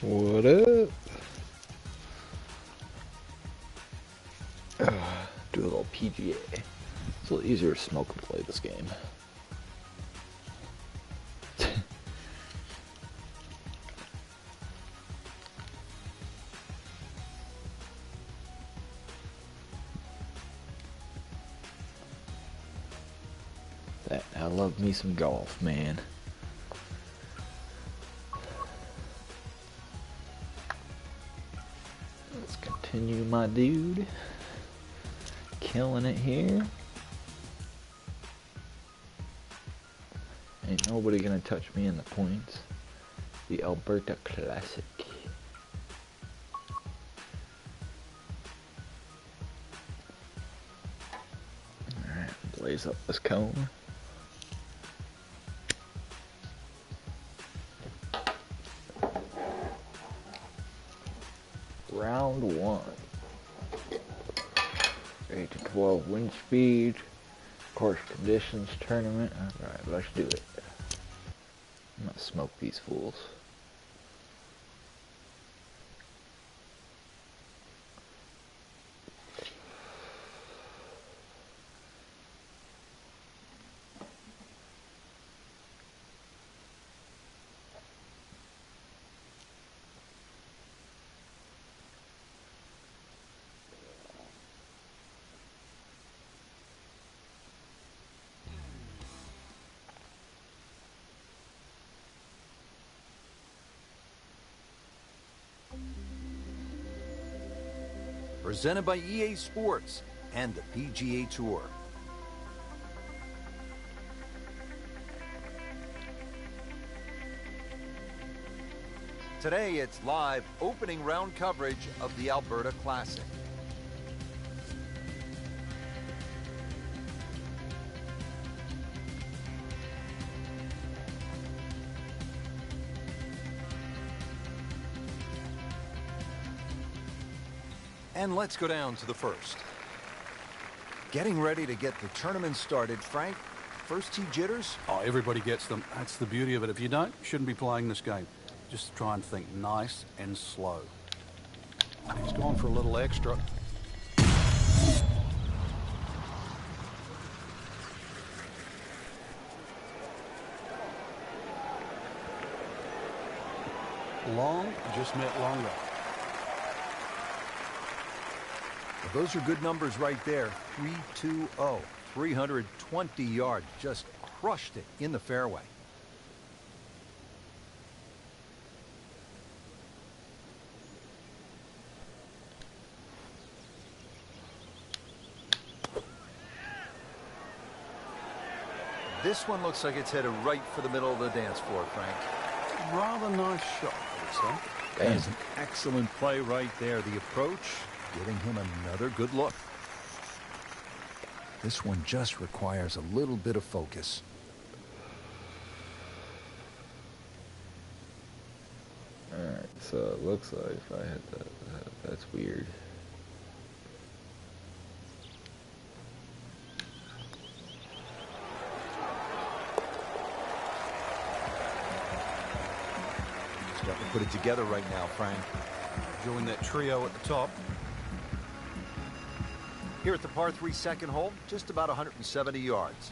What up? Do a little PGA. It's a little easier to smoke and play this game. I love me some golf, man. Let's continue, my dude. Killing it here. Ain't nobody gonna touch me in the points. The Alberta Classic. Alright, blaze up this cone. Round 1. 8 to 12 wind speed. Course conditions tournament. Alright, let's do it. I'm gonna smoke these fools. Presented by EA Sports and the PGA Tour. Today it's live opening round coverage of the Alberta Classic. And let's go down to the first. Getting ready to get the tournament started, Frank. First tee jitters? Oh, everybody gets them. That's the beauty of it. If you don't, you shouldn't be playing this game. Just try and think nice and slow. He's gone for a little extra. Long just meant longer. Those are good numbers right there. 320, 320 yards. Just crushed it in the fairway. This one looks like it's headed right for the middle of the dance floor, Frank. Rather nice shot, I would say. That is an excellent play right there. The approach, giving him another good look. This one just requires a little bit of focus. Alright, so it looks like if I hit that, that's weird. He's got to put it together right now, Frank. Join that trio at the top. Here at the par 3 second hole, just about 170 yards.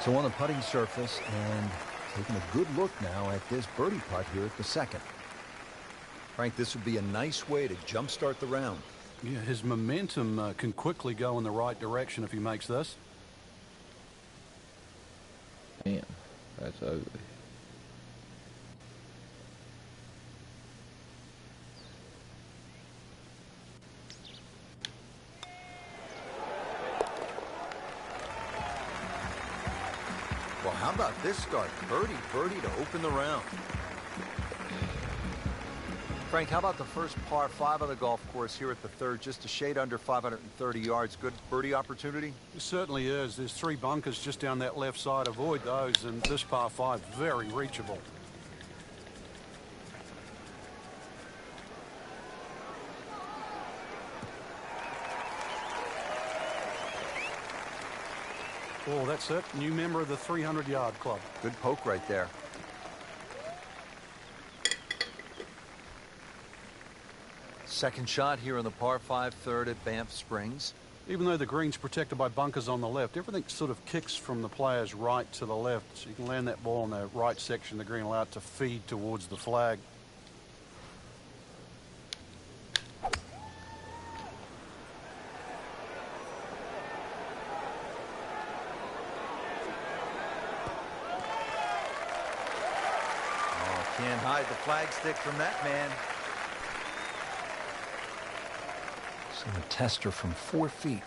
So on the putting surface, and taking a good look now at this birdie putt here at the second. Frank, this would be a nice way to jumpstart the round. Yeah, his momentum can quickly go in the right direction if he makes this. Damn, that's ugly. Well, how about this start? Birdie, birdie to open the round. Frank, how about the first par 5 of the golf course here at the third? Just a shade under 530 yards. Good birdie opportunity? It certainly is. There's 3 bunkers just down that left side. Avoid those, and this par 5, very reachable. Oh, that's it. New member of the 300-yard club. Good poke right there. Second shot here in the par 5 third at Banff Springs. Even though the green's protected by bunkers on the left, everything sort of kicks from the player's right to the left. So you can land that ball in the right section of the green, allow it to feed towards the flag. Can't hide the flagstick from that man. So a tester from 4 feet.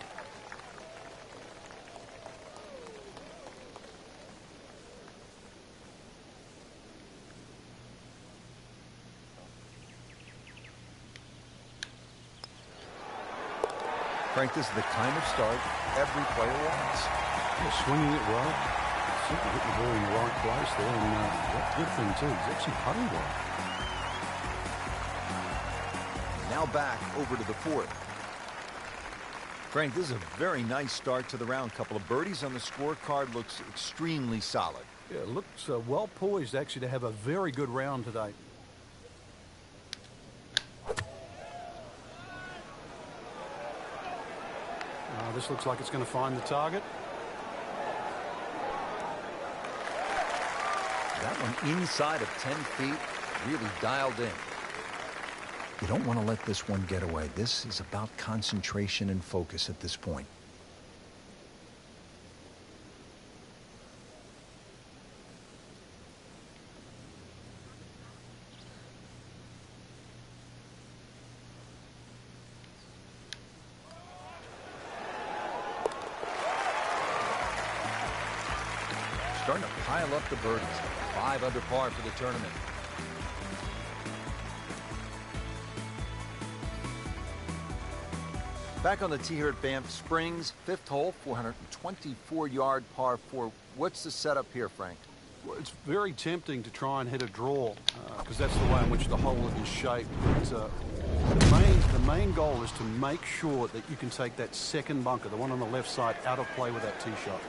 Frank, this is the kind of start every player wants. Yeah, swinging it well. Seemed to hit the ball in the right place there, and that's a good thing too. He's actually putting well. Now back over to the fourth. Frank, this is a very nice start to the round. Couple of birdies on the scorecard. Looks extremely solid. Yeah, it looks well poised actually to have a very good round today. This looks like it's going to find the target. That one inside of 10 feet, really dialed in. You don't want to let this one get away. This is about concentration and focus at this point. Starting to pile up the birdies. 5 under par for the tournament. Back on the tee here at Banff Springs, 5th hole, 424-yard par 4. What's the setup here, Frank? Well, it's very tempting to try and hit a draw because that's the way in which the hole is shaped. But, the main goal is to make sure that you can take that second bunker, the one on the left side, out of play with that tee shot.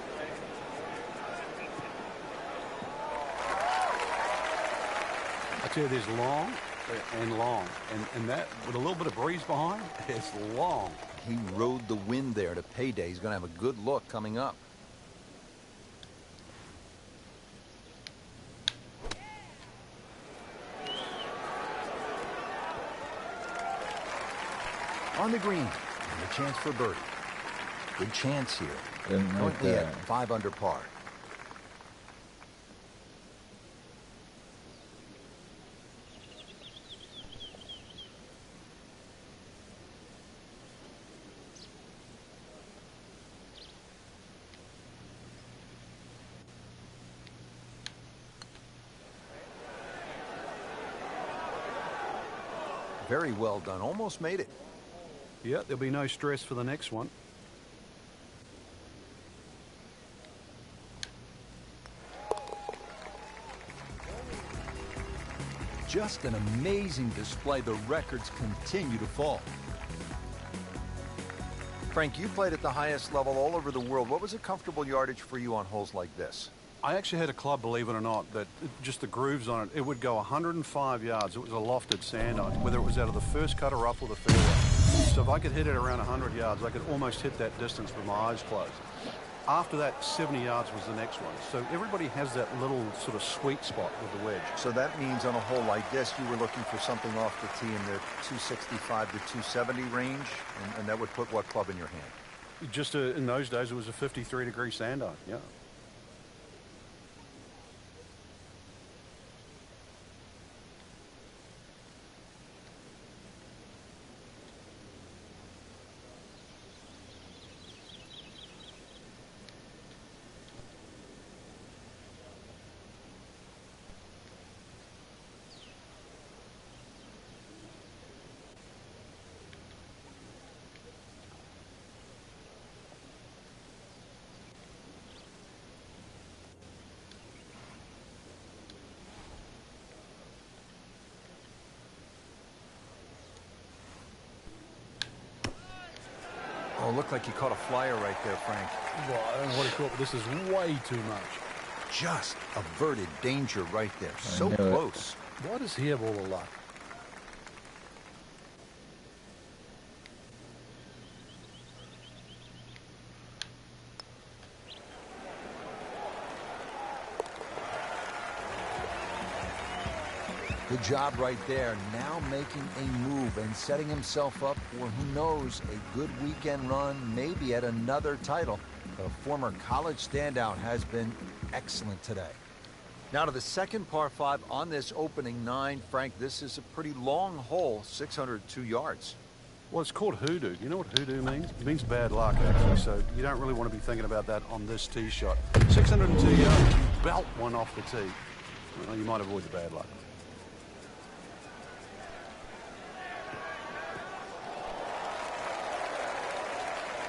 I tell you, there's long and long, and that with a little bit of breeze behind, it's long. He rode the wind there to payday. He's going to have a good look coming up. On the green, and a chance for birdie. Good chance here. Currently at 5 under par. Very well done. Almost made it. Yeah, there'll be no stress for the next one. Just an amazing display. The records continue to fall. Frank, you played at the highest level all over the world. What was a comfortable yardage for you on holes like this? I actually had a club, believe it or not, that just the grooves on it, it would go 105 yards. It was a lofted sand on, whether it was out of the first cut or rough or the fairway. So if I could hit it around 100 yards, I could almost hit that distance with my eyes closed. After that, 70 yards was the next one. So everybody has that little sort of sweet spot with the wedge. So that means on a hole like this, you were looking for something off the tee in the 265 to 270 range, and that would put what club in your hand? Just in those days, it was a 53-degree sand iron, yeah. Oh, looked like he caught a flyer right there, Frank. Well, I don't know what he caught, but this is way too much. Just averted danger right there. So close. Why does he have all the luck? Good job right there. Now making a move and setting himself up for, who knows, a good weekend run, maybe at another title. The former college standout has been excellent today. Now to the second par 5 on this opening 9. Frank, this is a pretty long hole, 602 yards. Well, it's called hoodoo. You know what hoodoo means? It means bad luck, actually, so you don't really want to be thinking about that on this tee shot. 602 yards, you belt one off the tee. Well, you might avoid the bad luck.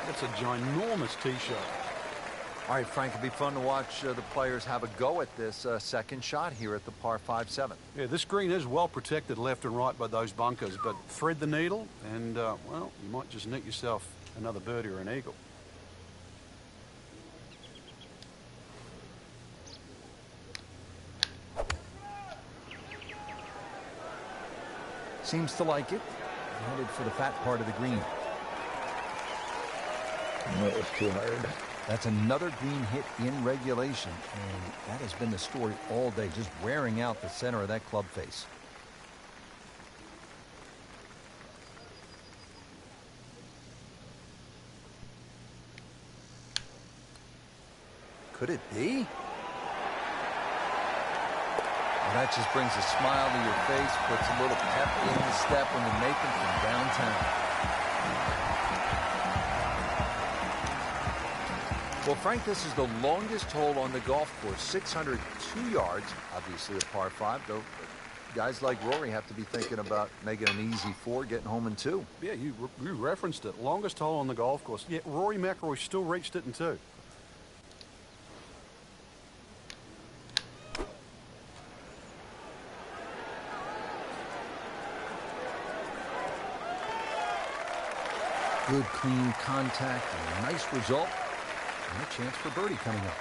That's a ginormous tee shot. All right, Frank, it'd be fun to watch the players have a go at this second shot here at the par 5-7. Yeah, this green is well protected left and right by those bunkers, but thread the needle and, well, you might just nick yourself another birdie or an eagle. Seems to like it. Headed for the fat part of the green. No, it was too hard. That's another green hit in regulation, and that has been the story all day, just wearing out the center of that club face. Could it be? Well, that just brings a smile to your face, puts a little pep in the step when you're making from downtown. Well, Frank, this is the longest hole on the golf course, 602 yards, obviously a par 5, though guys like Rory have to be thinking about making an easy 4, getting home in 2. Yeah, you referenced it. Longest hole on the golf course. Yet Rory McIlroy still reached it in 2. Good, clean contact, and a nice result. And a chance for birdie coming up.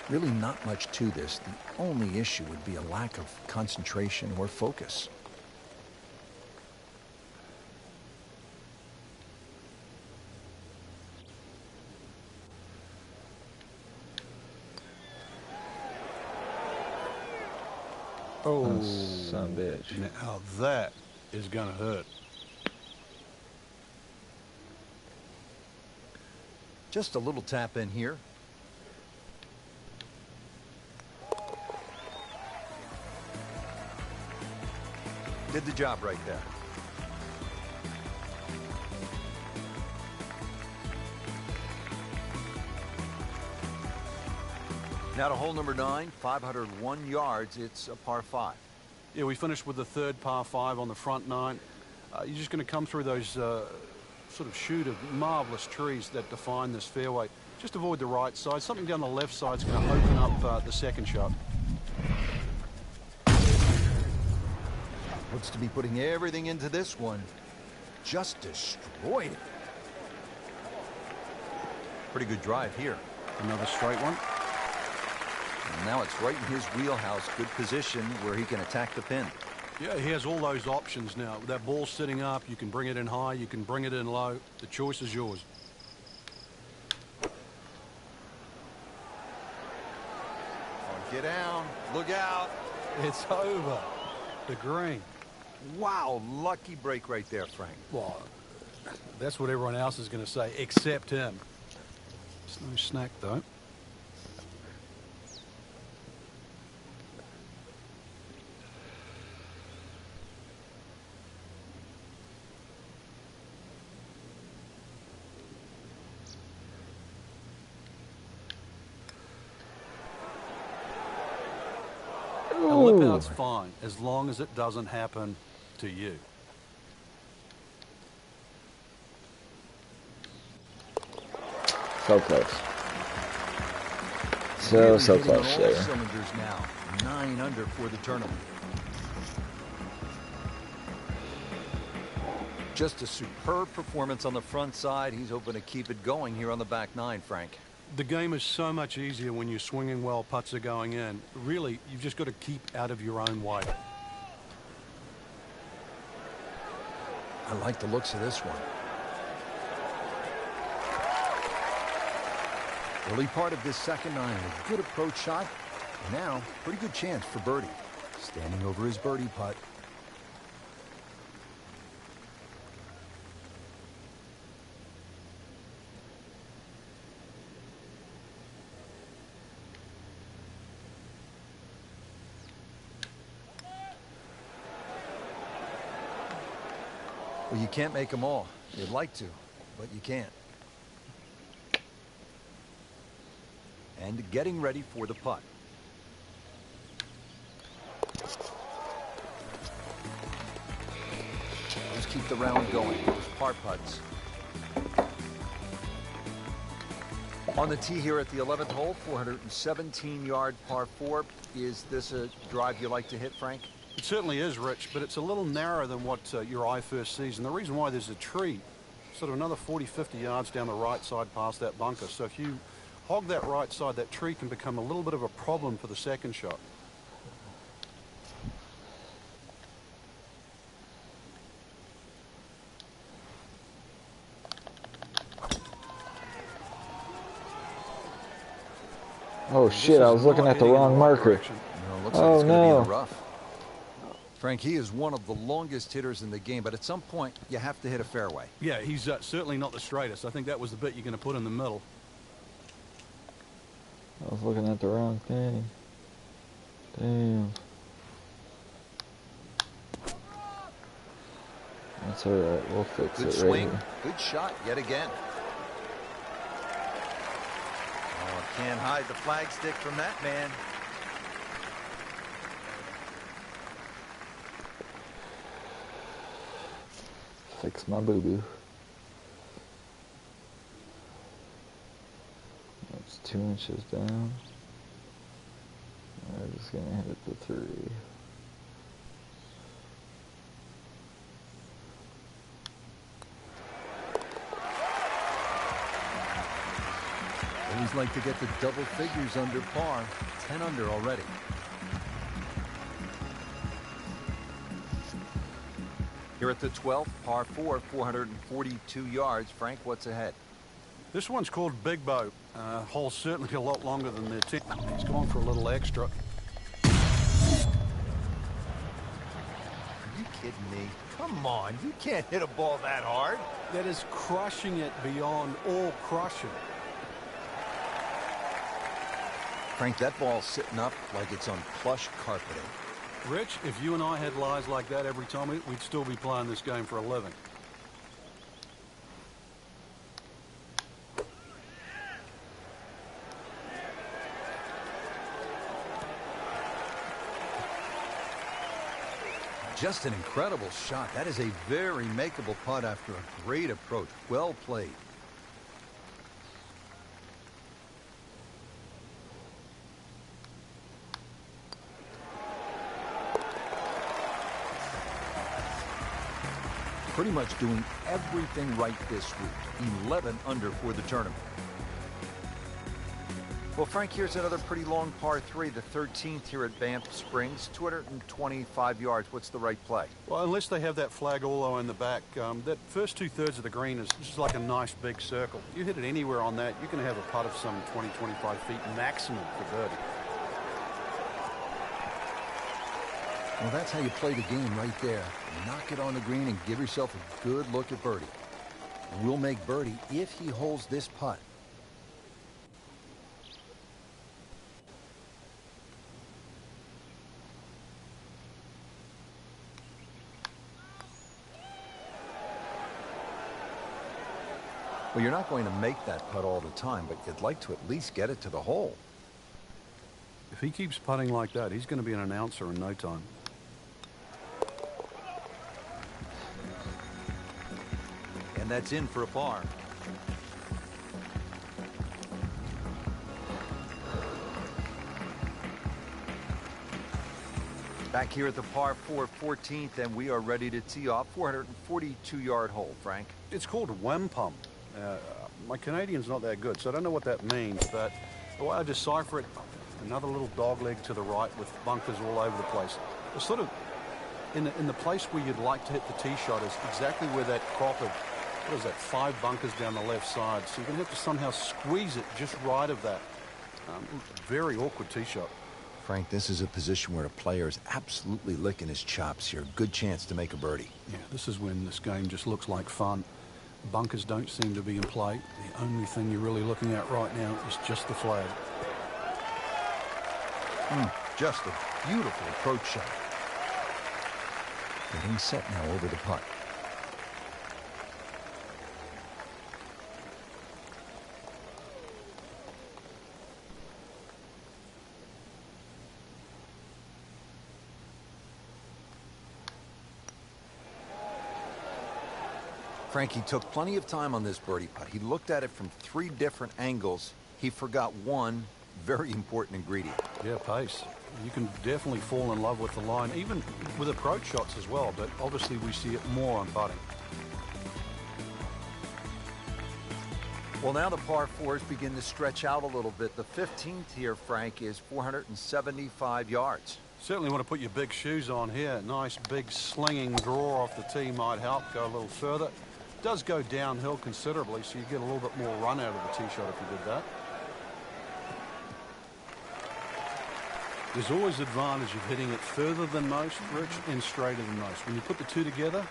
Really not much to this. The only issue would be a lack of concentration or focus. Oh, son of a bitch. Now that is going to hurt. Just a little tap in here. Did the job right there. Now to hole number 9, 501 yards. It's a par 5. Yeah, we finished with the third par 5 on the front 9. You're just going to come through those sort of shoot of marvelous trees that define this fairway. Just avoid the right side. Something down the left side is going to open up the second shot. Looks to be putting everything into this one. Just destroyed it. Pretty good drive here. Another straight one. And now it's right in his wheelhouse. Good position where he can attack the pin. Yeah, he has all those options now. With that ball sitting up, you can bring it in high, you can bring it in low. The choice is yours. Oh, get down. Look out. It's over. The green. Wow, lucky break right there, Frank. Well, that's what everyone else is going to say, except him. It's no snack, though. A lip out's fine, as long as it doesn't happen to you. So close. So close there. Cylinders now. 9 under for the tournament. Just a superb performance on the front side. He's hoping to keep it going here on the back nine, Frank. The game is so much easier when you're swinging well, putts are going in. Really, you've just got to keep out of your own way. I like the looks of this one. Early part of this second nine, a good approach shot. And now, pretty good chance for birdie. Standing over his birdie putt. Well, you can't make them all. You'd like to, but you can't. And getting ready for the putt. Let's keep the round going. Those par putts. On the tee here at the 11th hole, 417-yard par 4. Is this a drive you like to hit, Frank? It certainly is, Rich, but it's a little narrower than what your eye first sees. And the reason why, there's a tree sort of another 40, 50 yards down the right side past that bunker. So if you hog that right side, that tree can become a little bit of a problem for the second shot. Oh shit, I was looking at the wrong marker. Oh no. Frank, he is one of the longest hitters in the game, but at some point you have to hit a fairway. Yeah, he's certainly not the straightest. I think that was the bit you're going to put in the middle. I was looking at the wrong thing. Damn. That's alright, we'll fix it right swing, here. good shot yet again. Oh, can't hide the flagstick from that man. Fix my boo-boo. That's 2 inches down. I'm just gonna hit the 3. Always like to get the double figures under par. 10 under already. Here at the 12th, par 4, 442 yards. Frank, what's ahead? This one's called Big Boat. Hole's certainly a lot longer than the 10. He's going for a little extra. Are you kidding me? Come on, you can't hit a ball that hard. That is crushing it beyond all crushing. Frank, that ball's sitting up like it's on plush carpeting. Rich, if you and I had lies like that every time, we'd still be playing this game for a living. Just an incredible shot. That is a very makeable putt after a great approach. Well played. Pretty much doing everything right this week. 11 under for the tournament. Well, Frank, here's another pretty long par 3, the 13th here at Banff Springs, 225 yards. What's the right play? Well, unless they have that flag all the way in the back, that first 2/3 of the green is just like a nice big circle. You hit it anywhere on that, you can have a putt of some 20, 25 feet maximum for birdie. Well, that's how you play the game right there. Knock it on the green and give yourself a good look at birdie. We'll make birdie if he holds this putt. Well, you're not going to make that putt all the time, but you'd like to at least get it to the hole. If he keeps putting like that, he's going to be an announcer in no time. And that's in for a par. Back here at the par 4 14th, and we are ready to tee off. 442-yard hole, Frank. It's called wampum. My Canadian's not that good, so I don't know what that means, but the way I decipher it, another little dog leg to the right with bunkers all over the place. It's sort of in the place where you'd like to hit the tee shot is exactly where that crop of, what is that, 5 bunkers down the left side. So you're going to have to somehow squeeze it just right of that. Very awkward tee shot. Frank, this is a position where a player is absolutely licking his chops here. Good chance to make a birdie. Yeah, this is when this game just looks like fun. Bunkers don't seem to be in play. The only thing you're really looking at right now is just the flag. Just a beautiful approach shot. Getting set now over the putt. Frankie took plenty of time on this birdie putt. He looked at it from 3 different angles. He forgot one very important ingredient. Yeah, pace. You can definitely fall in love with the line, even with approach shots as well, but obviously we see it more on putting. Well, now the par 4s begin to stretch out a little bit. The 15th here, Frank, is 475 yards. Certainly want to put your big shoes on here. Nice big slinging draw off the tee might help go a little further. It does go downhill considerably, so you get a little bit more run out of the tee shot if you did that. There's always advantage of hitting it further than most, Rich, and straighter than most. When you put the two together,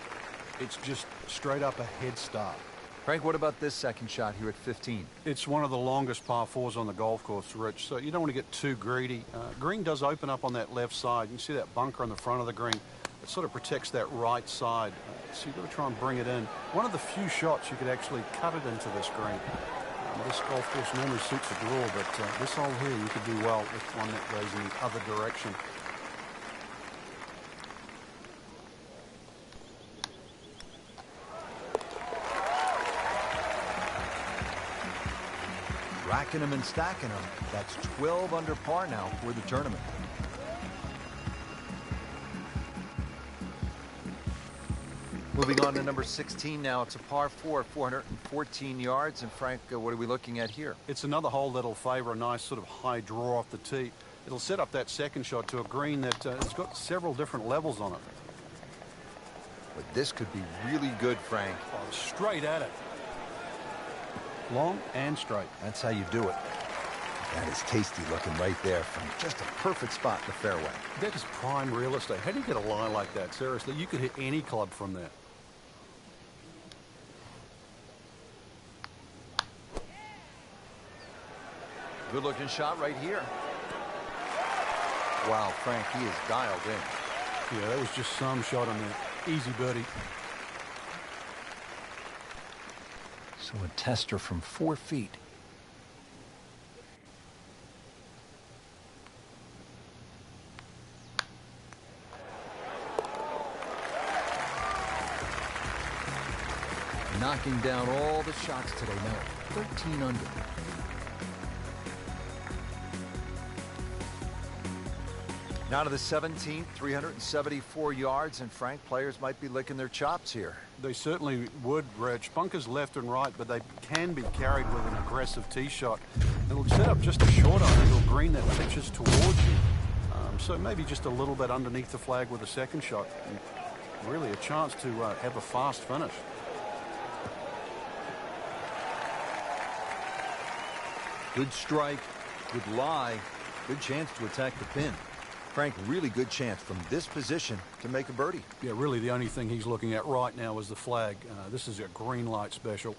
it's just straight up a head start. Frank, what about this second shot here at 15? It's one of the longest par 4s on the golf course, Rich, so you don't want to get too greedy. Green does open up on that left side. You can see that bunker on the front of the green. It sort of protects that right side, so you've got to try and bring it in. One of the few shots you could actually cut it into this green. This golf course normally suits a draw, but this hole here you could do well with one that goes in the other direction. Racking them and stacking them. That's 12 under par now for the tournament. Moving on to number 16 now. It's a par 4, 414 yards. And Frank, what are we looking at here? It's another hole that'll favor a nice sort of high draw off the tee. It'll set up that second shot to a green that it's got several different levels on it. But this could be really good, Frank. Oh, straight at it. Long and straight. That's how you do it. That is tasty looking right there from just a perfect spot in the fairway. That is prime real estate. How do you get a line like that? Seriously, you could hit any club from there. Good looking shot right here. Wow, Frank, he is dialed in. Yeah, that was just some shot on there. Easy birdie. So a tester from 4 feet. Knocking down all the shots today now. 13 under. Now to the 17th, 374 yards, and Frank, players might be licking their chops here. They certainly would, Reg. Bunkers left and right, but they can be carried with an aggressive tee shot. It'll set up just a short iron into a green that pitches towards you. So maybe just a little bit underneath the flag with a second shot. And really a chance to have a fast finish. Good strike, good lie, good chance to attack the pin. Frank, really good chance from this position to make a birdie. Yeah, really the only thing he's looking at right now is the flag. This is a green light special.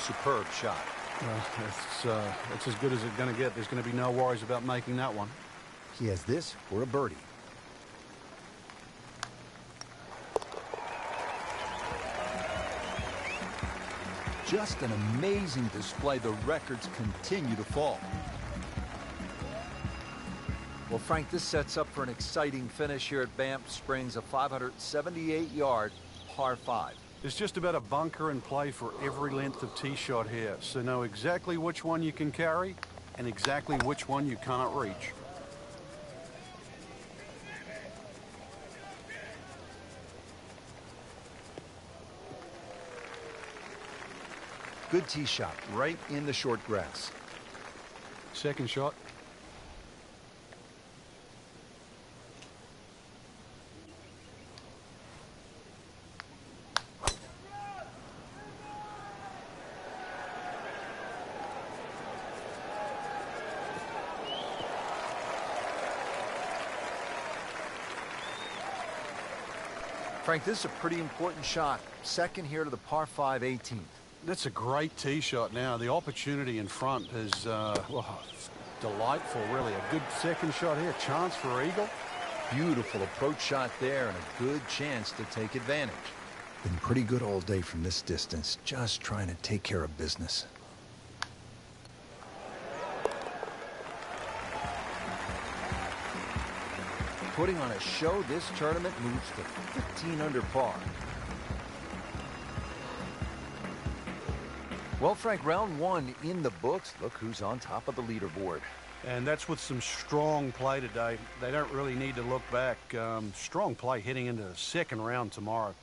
Superb shot. It's as good as it's going to get. There's going to be no worries about making that one. He has this for a birdie. Just an amazing display. The records continue to fall. Well, Frank, this sets up for an exciting finish here at Banff Springs, a 578-yard par 5. There's just about a bunker in play for every length of tee shot here, so know exactly which one you can carry and exactly which one you can't reach. Good tee shot right in the short grass. Second shot. Frank, this is a pretty important shot. Second here to the par 5 18th. That's a great tee shot now. The opportunity in front is, well, delightful, really. A good second shot here. Chance for eagle. Beautiful approach shot there and a good chance to take advantage. Been pretty good all day from this distance. Just trying to take care of business. Putting on a show, this tournament moves to 15 under par. Well, Frank, round one in the books. Look who's on top of the leaderboard. And that's with some strong play today. They don't really need to look back. Strong play heading into the second round tomorrow.